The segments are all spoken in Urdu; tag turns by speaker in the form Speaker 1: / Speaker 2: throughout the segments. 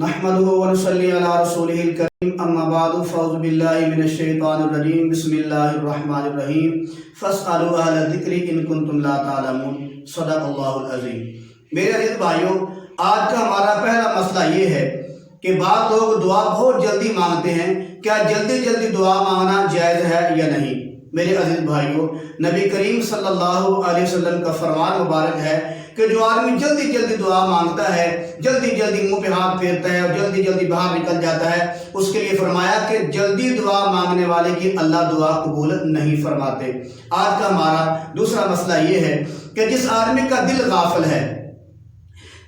Speaker 1: نحمده ونصلي على رسوله الكريم اما بعد فاعوذ بالله من الشیطان الرجیم بسم اللہ الرحمن الرحیم فاسألوا اہل الذکر ان کنتم لا تعلمون صدق اللہ العظیم۔ میرے عزیز بھائیوں، آج کا ہمارا پہلا مسئلہ یہ ہے کہ بعض لوگ دعا بہت جلدی مانگتے ہیں، کیا جلدی جلدی دعا مانگنا جائز ہے یا نہیں؟ میرے عزیز بھائیوں، نبی کریم صلی اللہ علیہ وسلم کا فرمان مبارک ہے کہ جو آدمی جلدی جلدی دعا مانگتا ہے، جلدی جلدی منہ پہ ہاتھ پھیرتا ہے اور جلدی جلدی باہر نکل جاتا ہے، اس کے لیے فرمایا کہ جلدی دعا مانگنے والے کی اللہ دعا قبول نہیں فرماتے۔ آج کا ہمارا دوسرا مسئلہ یہ ہے کہ جس آدمی کا دل غافل ہے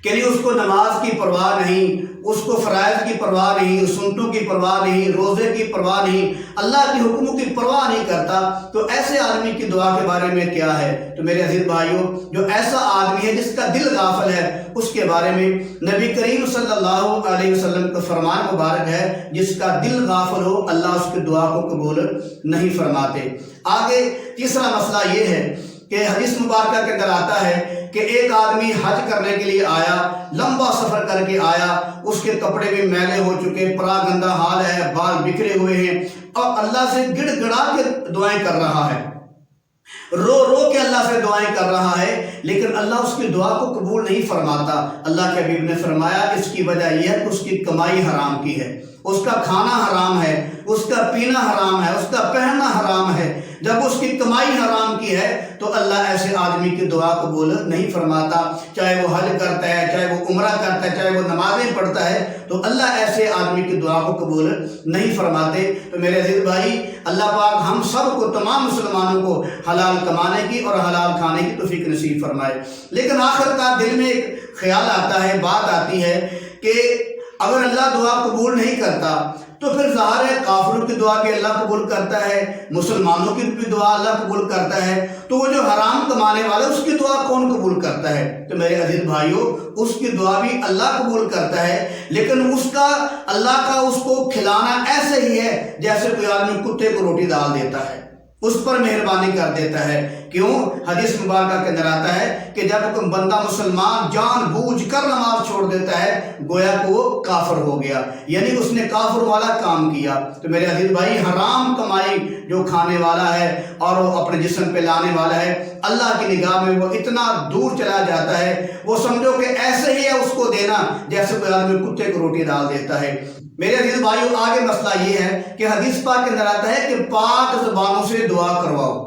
Speaker 1: کہ نہیں، اس کو نماز کی پرواہ نہیں، اس کو فرائض کی پرواہ نہیں، سنتوں کی پرواہ نہیں، روزے کی پرواہ نہیں، اللہ کے حکموں کی پرواہ نہیں کرتا، تو ایسے آدمی کی دعا کے بارے میں کیا ہے؟ تو میرے عزیز بھائیوں، جو ایسا آدمی ہے جس کا دل غافل ہے، اس کے بارے میں نبی کریم صلی اللہ علیہ وسلم کا فرمان مبارک ہے، جس کا دل غافل ہو اللہ اس کی دعا کو قبول نہیں فرماتے۔ آگے تیسرا مسئلہ یہ ہے کہ حدیث مبارکہ کے اندر آتا ہے کہ ایک آدمی حج کرنے کے لیے آیا، لمبا سفر کر کے آیا، اس کے کپڑے بھی میلے ہو چکے، پرا گندہ حال ہے، بال بکھرے ہوئے ہیں، اور اللہ سے گڑ گڑا کے دعائیں کر رہا ہے، رو رو کے اللہ سے دعائیں کر رہا ہے، لیکن اللہ اس کی دعا کو قبول نہیں فرماتا۔ اللہ کے حبیب نے فرمایا اس کی وجہ یہ ہے کہ اس کی کمائی حرام کی ہے، اس کا کھانا حرام ہے، اس کا پینا حرام ہے، اس کا پہننا حرام ہے۔ جب اس کی کمائی حرام کی ہے تو اللہ ایسے آدمی کی دعا قبول نہیں فرماتا، چاہے وہ حج کرتا ہے، چاہے وہ عمرہ کرتا ہے، چاہے وہ نمازیں پڑھتا ہے، تو اللہ ایسے آدمی کی دعا کو قبول نہیں فرماتے۔ تو میرے عزیز بھائی، اللہ پاک ہم سب کو، تمام مسلمانوں کو حلال کمانے کی اور حلال کھانے کی توفیق نصیب فرمائے۔ لیکن آخر کا دل میں ایک خیال آتا ہے، بات آتی ہے کہ اگر اللہ دعا قبول نہیں کرتا تو پھر ظاہر ہے کافروں کی دعا بھی اللہ قبول کرتا ہے، مسلمانوں کی بھی دعا اللہ قبول کرتا ہے، تو وہ جو حرام کمانے والا اس کی دعا کون قبول کرتا ہے؟ تو میرے عزیز بھائیوں، اس کی دعا بھی اللہ قبول کرتا ہے، لیکن اس کا اللہ کا اس کو کھلانا ایسے ہی ہے جیسے کوئی آدمی کتے کو روٹی ڈال دیتا ہے، اس پر مہربانی کر دیتا ہے۔ کیوں؟ حدیث مبارکہ کے اندر آتا ہے کہ جب کوئی بندہ مسلمان جان بوجھ کر نماز چھوڑ دیتا ہے، گویا کہ وہ کافر ہو گیا، یعنی اس نے کافر والا کام کیا۔ تو میرے عزیز بھائی، حرام کمائی جو کھانے والا ہے اور وہ اپنے جسم پہ لانے والا ہے، اللہ کی نگاہ میں وہ اتنا دور چلا جاتا ہے، وہ سمجھو کہ ایسے ہی ہے اس کو دینا جیسے کوئی آدمی کتے کو روٹی ڈال دیتا ہے۔ میرے عزیز بھائیوں، آگے مسئلہ یہ ہے کہ حدیث پاک کے اندر آتا ہے کہ پاک زبانوں سے دعا کرواؤ،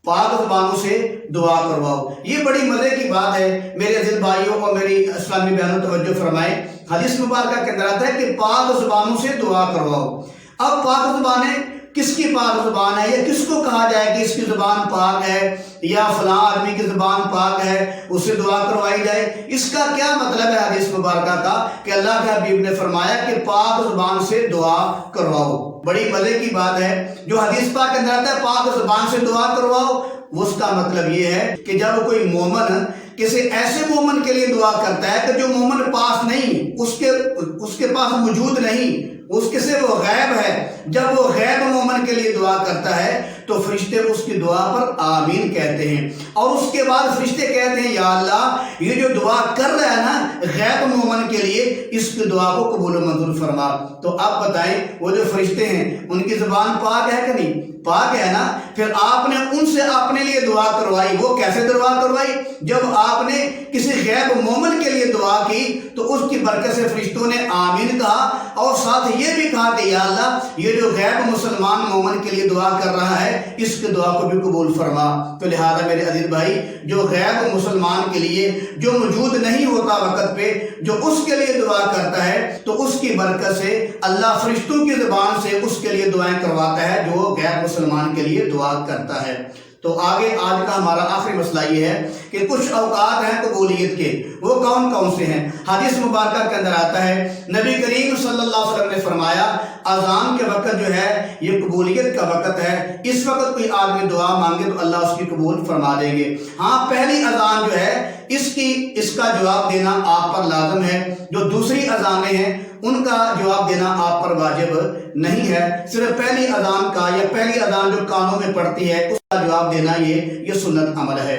Speaker 1: پاک زبانوں سے دعا کرواؤ۔ یہ بڑی مزے کی بات ہے میرے عزیز بھائیوں اور میری اسلامی بہنوں، توجہ فرمائیں۔ حدیث مبارکہ کے اندر آتا ہے کہ پاک زبانوں سے دعا کرواؤ۔ اب پاک زبانیں کس کی پاک زبان ہے، یا کس کو کہا جائے کہ اس کی زبان پاک ہے، یا فلاں آدمی کی زبان پاک ہے اسے دعا کروائی جائے؟ اس کا کیا مطلب ہے حدیث مبارکہ کا کہ اللہ کے حبیب نے فرمایا کہ پاک زبان سے دعا کرواؤ؟ بڑی مزے کی بات ہے، جو حدیث پاک کے اندر آتا ہے پاک زبان سے دعا کرواؤ، اس کا مطلب یہ ہے کہ جب کوئی مومن کسی ایسے مومن کے لیے دعا کرتا ہے کہ جو مومن پاس نہیں، اس کے پاس موجود نہیں، اس کے سے وہ غیب ہے، جب وہ غیب مومن کے لیے دعا کرتا ہے تو فرشتے اس کی دعا پر آمین کہتے ہیں، اور اس کے بعد فرشتے کہتے ہیں یا اللہ یہ جو دعا کر رہا ہے نا غیب مومن کے لیے، اس کی دعا کو قبول و منظور فرما۔ تو آپ بتائیں، وہ جو فرشتے ہیں ان کی زبان پاک ہے کہ نہیں؟ پاک ہے نا۔ پھر آپ نے ان سے اپنے لیے دعا کروائی، وہ کیسے دعا کروائی؟ جب آپ نے کسی غیب مومن کے لیے دعا کی تو اس کی برکت سے فرشتوں نے آمین کہا، اور ساتھ یہ بھی کہا کہ یا اللہ یہ جو غیب مسلمان مومن کے لیے دعا کر رہا ہے اس کی دعا کو بھی قبول فرما۔ تو لہذا میرے عزیز بھائی، جو غیب مسلمان کے لیے جو موجود نہیں ہوتا وقت پہ، جو اس کے لیے دعا کرتا ہے تو اس کی برکت سے اللہ فرشتوں کی زبان سے اس کے لیے دعائیں کرواتا ہے جو غیب مسلمان کے لیے دعا کرتا ہے۔ تو آگے آج کا ہمارا آخری مسئلہ یہ ہے کہ کچھ اوقات ہیں قبولیت کے، وہ کون کون سے ہیں؟ حدیث مبارکہ کے اندر آتا ہے نبی کریم صلی اللہ علیہ وسلم نے فرمایا اذان کے وقت جو ہے یہ قبولیت کا وقت ہے، اس وقت کوئی آدمی دعا مانگے تو اللہ اس کی قبول فرما دیں گے۔ ہاں، پہلی اذان جو ہے اس کا جواب دینا آپ پر لازم ہے، جو دوسری اذانیں ہیں ان کا جواب دینا آپ پر واجب نہیں ہے، صرف پہلی اذان کا یا پہلی اذان جو کانوں میں پڑتی ہے اس کا جواب دینا یہ سنت عمل ہے۔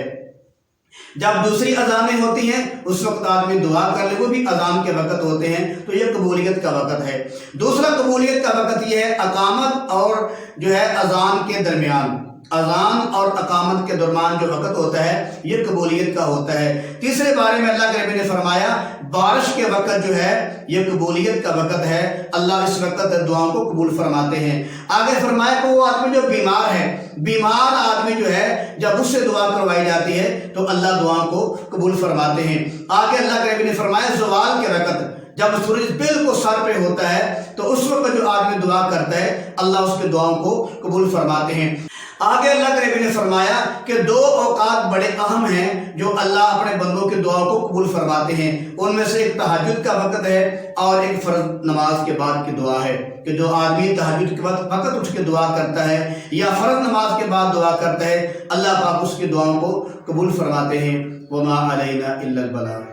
Speaker 1: جب دوسری اذانیں ہوتی ہیں اس وقت آدمی دعا کر لے، وہ بھی اذان کے وقت ہوتے ہیں، تو یہ قبولیت کا وقت ہے۔ دوسرا قبولیت کا وقت یہ ہے اقامت اور جو ہے اذان کے درمیان، اذان اور اقامت کے درمیان جو وقت ہوتا ہے یہ قبولیت کا ہوتا ہے۔ تیسرے بارے میں اللہ کے نبی نے فرمایا بارش کے وقت جو ہے یہ قبولیت کا وقت ہے، اللہ اس وقت دعاؤں کو قبول فرماتے ہیں۔ آگے فرمایا کہ وہ آدمی جو بیمار ہے، بیمار آدمی جو ہے جب اس سے دعا کروائی جاتی ہے تو اللہ دعاؤں کو قبول فرماتے ہیں۔ آگے اللہ کے نبی نے فرمایا زوال کے وقت جب سورج بالکل سر پہ ہوتا ہے تو اس وقت جو آدمی دعا کرتا ہے اللہ اس کے دعاؤں کو قبول فرماتے ہیں۔ آگے اللہ کے نبی نے فرمایا کہ دو اوقات بڑے اہم ہیں جو اللہ اپنے بندوں کی دعاؤں کو قبول فرماتے ہیں، ان میں سے ایک تہجد کا وقت ہے اور ایک فرض نماز کے بعد کی دعا ہے، کہ جو آدمی تہجد کے وقت اٹھ کے دعا کرتا ہے یا فرض نماز کے بعد دعا کرتا ہے اللہ پاک اس کی دعاؤں کو قبول فرماتے ہیں۔ وما علینا الا البلاغ۔